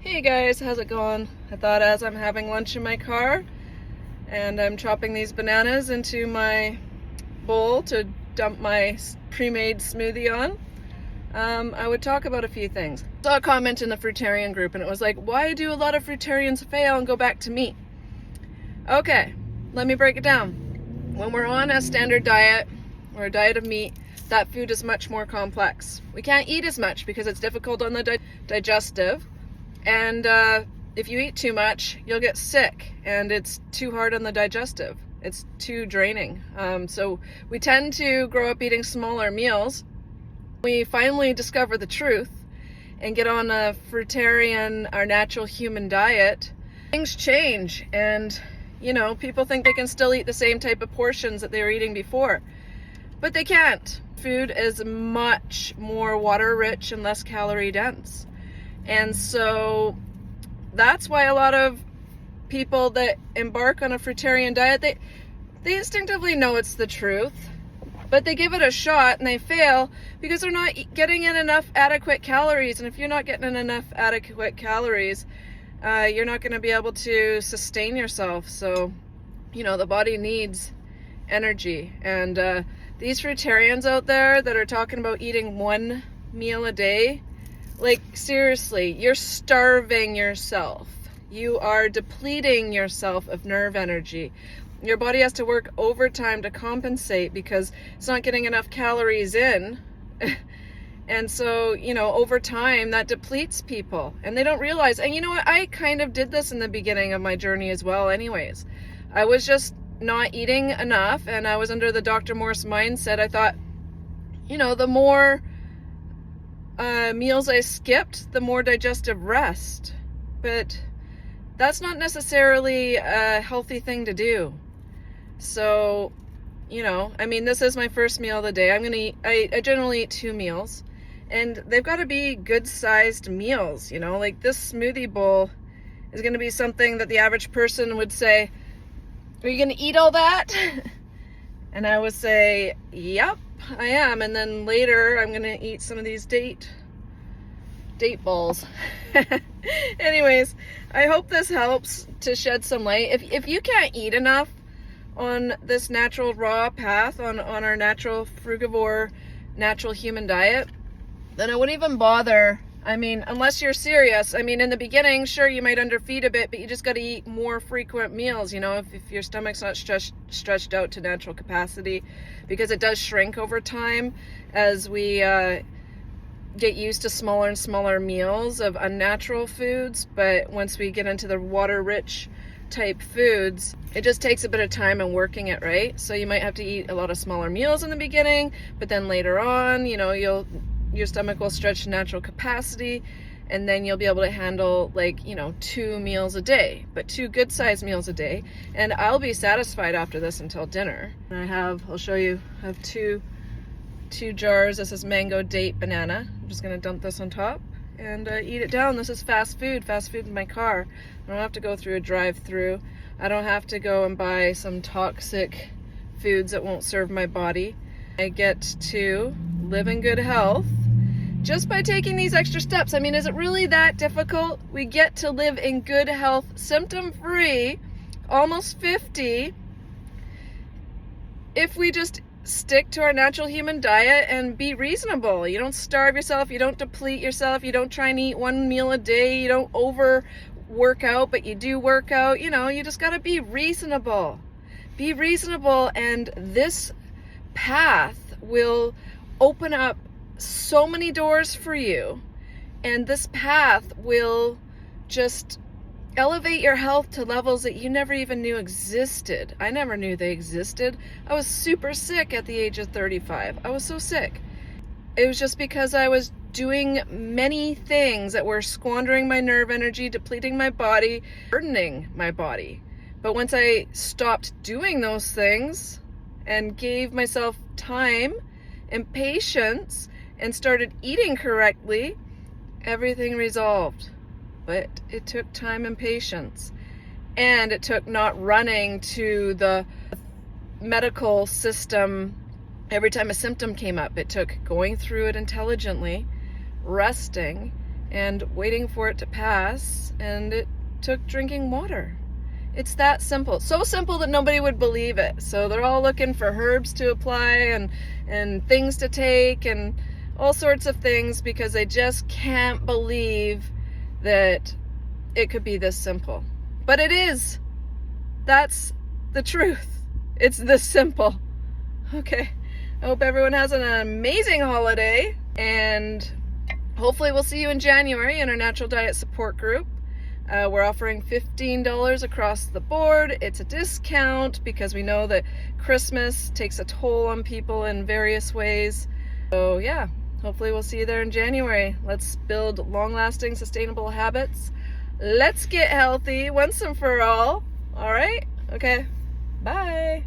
Hey guys, how's it going? I thought as I'm having lunch in my car and I'm chopping these bananas into my bowl to dump my pre-made smoothie on, I would talk about a few things. I saw a comment in the Fruitarian group and it was like, why do a lot of Fruitarians fail and go back to meat? Okay, let me break it down. When we're on a standard diet or a diet of meat, that food is much more complex. We can't eat as much because it's difficult on the digestive. And if you eat too much, you'll get sick, and it's too hard on the digestive. It's too draining. So we tend to grow up eating smaller meals. We finally discover the truth and get on a Fruitarian, our natural human diet. Things change, and people think they can still eat the same type of portions that they were eating before, but they can't. Food is much more water rich and less calorie dense. And so that's why a lot of people that embark on a Fruitarian diet, they instinctively know it's the truth, but they give it a shot and they fail because they're not getting in enough adequate calories. And if you're not getting in enough adequate calories, you're not going to be able to sustain yourself. So, the body needs energy. And these Fruitarians out there that are talking about eating one meal a day, like, seriously, you're starving yourself. You are depleting yourself of nerve energy. Your body has to work overtime to compensate because it's not getting enough calories in. And so, over time, that depletes people. And they don't realize. And you know what? I kind of did this in the beginning of my journey as well anyways. I was just not eating enough, and I was under the Dr. Morse mindset. I thought, the more meals I skipped, the more digestive rest. But that's not necessarily a healthy thing to do. So, this is my first meal of the day. I generally eat 2 meals, and they've got to be good sized meals, like this smoothie bowl is going to be something that the average person would say, are you going to eat all that? And I would say, yep, I am. And then later I'm going to eat some of these date balls. Anyways, I hope this helps to shed some light. If you can't eat enough on this natural raw path, on our natural frugivore, natural human diet, then I wouldn't even bother. Unless you're serious. In the beginning, sure, you might underfeed a bit, but you just got to eat more frequent meals, if your stomach's not stretched out to natural capacity, because it does shrink over time as we get used to smaller and smaller meals of unnatural foods. But once we get into the water-rich type foods, it just takes a bit of time and working it right. So you might have to eat a lot of smaller meals in the beginning, but then later on, your stomach will stretch to natural capacity, and then you'll be able to handle 2 meals a day, but 2 good sized meals a day. And I'll be satisfied after this until dinner. And I'll show you, I have two jars. This is mango date banana. I'm just gonna dump this on top and eat it down. This is fast food in my car. I don't have to go through a drive-through. I don't have to go and buy some toxic foods that won't serve my body. I get to live in good health just by taking these extra steps. Is it really that difficult? We get to live in good health, symptom-free, almost 50, if we just stick to our natural human diet and be reasonable. You don't starve yourself, you don't deplete yourself, you don't try and eat 1 meal a day, you don't over work out, but you do work out. You just got to be reasonable. Be reasonable, and this path will open up so many doors for you, and this path will just elevate your health to levels that you never even knew existed. I never knew they existed. I was super sick at the age of 35. I was so sick. It was just because I was doing many things that were squandering my nerve energy, depleting my body, burdening my body. But once I stopped doing those things and gave myself time and patience and started eating correctly, everything resolved. But it took time and patience, and it took not running to the medical system every time a symptom came up. It took going through it intelligently, resting, and waiting for it to pass, and it took drinking water. It's that simple. So simple that nobody would believe it. So they're all looking for herbs to apply and things to take and all sorts of things because they just can't believe that it could be this simple. But it is. That's the truth. It's this simple. Okay. I hope everyone has an amazing holiday, and hopefully we'll see you in January in our natural diet support group. We're offering $15 across the board. It's a discount because we know that Christmas takes a toll on people in various ways. So yeah, hopefully we'll see you there in January. Let's build long-lasting, sustainable habits. Let's get healthy once and for all. All right? Okay. Bye.